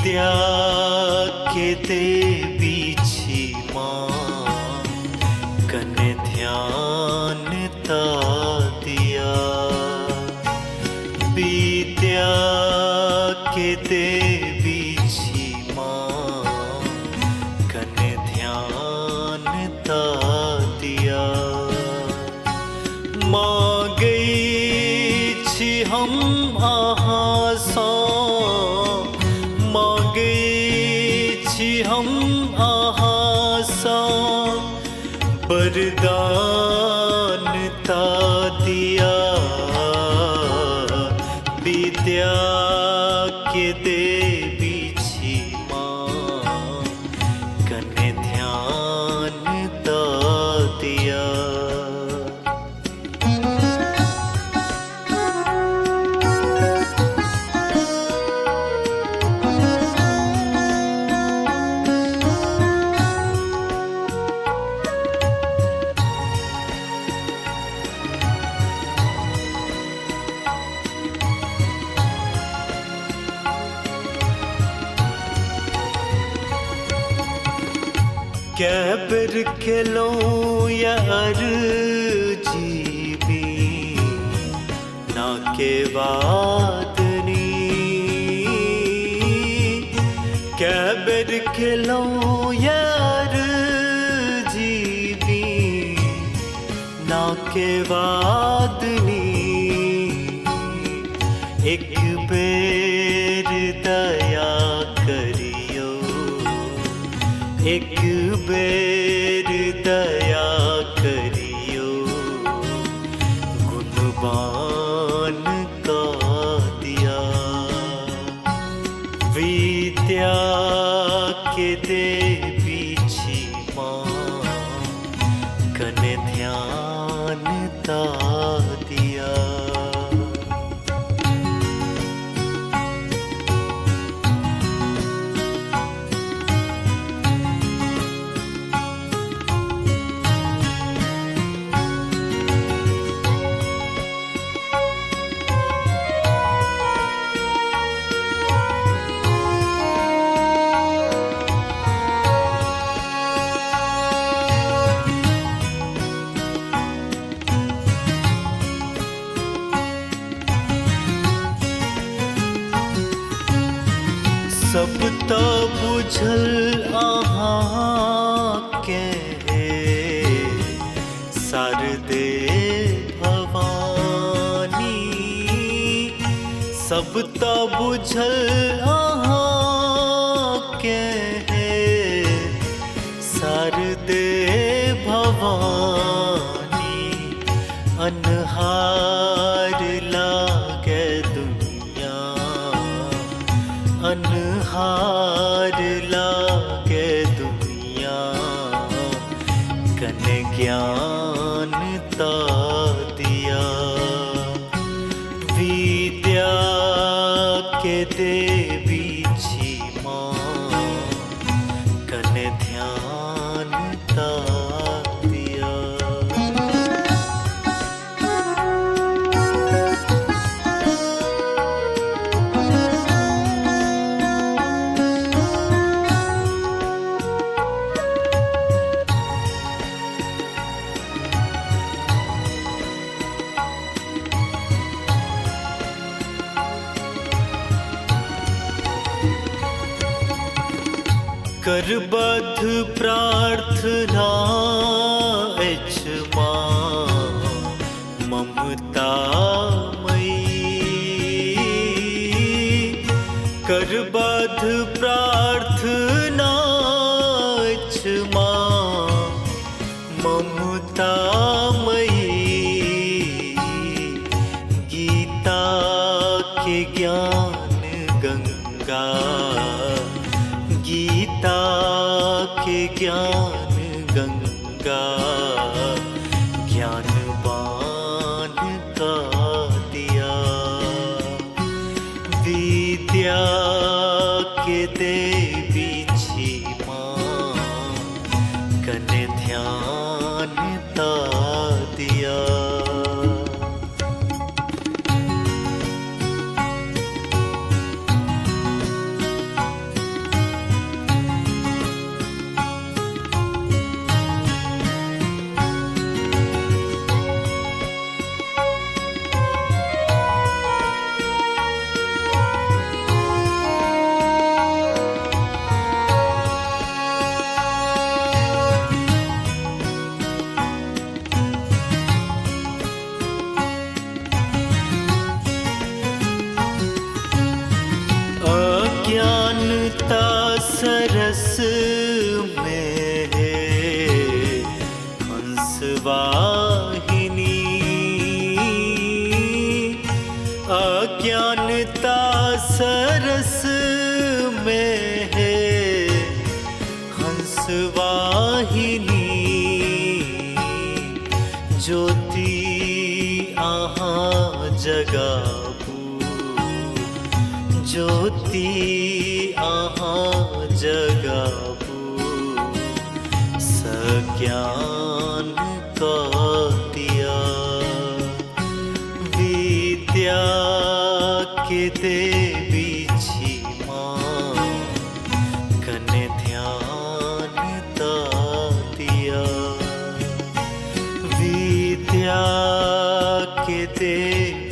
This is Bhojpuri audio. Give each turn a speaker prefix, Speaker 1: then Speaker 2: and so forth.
Speaker 1: विद्या के देवी छी माँ कने ध्यान ता दिया। विद्या के देवी छी माँ कने ध्यान ता दिया। मांगै छी हम अहाँ सँ, मांगै छी हम अहाँ सँ वरदान ता दिया। विद्या के देवी छी माँ कने ध्यान ता दिया। कै बेर खेलौं यार जीवी ना के वादनी। कै बेर खेलौं यार जीवी ना के वादनी। एक बेर दया करियो, एक बेर दया करियो गुणवान का दिया। विद्या के देवी छी माँ कने ध्यान ता दिया। सब तो बुझल अहाँ के शारदे भवानी। सब तो बुझल अहाँ के शारदे भवानी। अन्हार लागे दुनिया, अन्हार लागे दुनिया कने ज्ञान ता दिया। विद्या के देवी छी माँ कने ध्यान ता दिया। करबद्ध प्रार्थना अछि माँ ममता मयी। करबद्ध प्रार्थना अछि माँ ममता मयी। गीता के ज्ञान गंगा, गीता के ज्ञान गंगा ज्ञानवान का दिया। विद्या के देवी छी माँ कने ध्यान ता दिया। में हंसवाहिनी, अज्ञानता सरस में है हंसवाहिनी। ज्योति आहाँ जगाबू, ज्योति आहाँ जगाबू, सज्ञान का दिया। विद्या के देवी छी माँ, कने ध्यान ता दिया। विद्या के देवी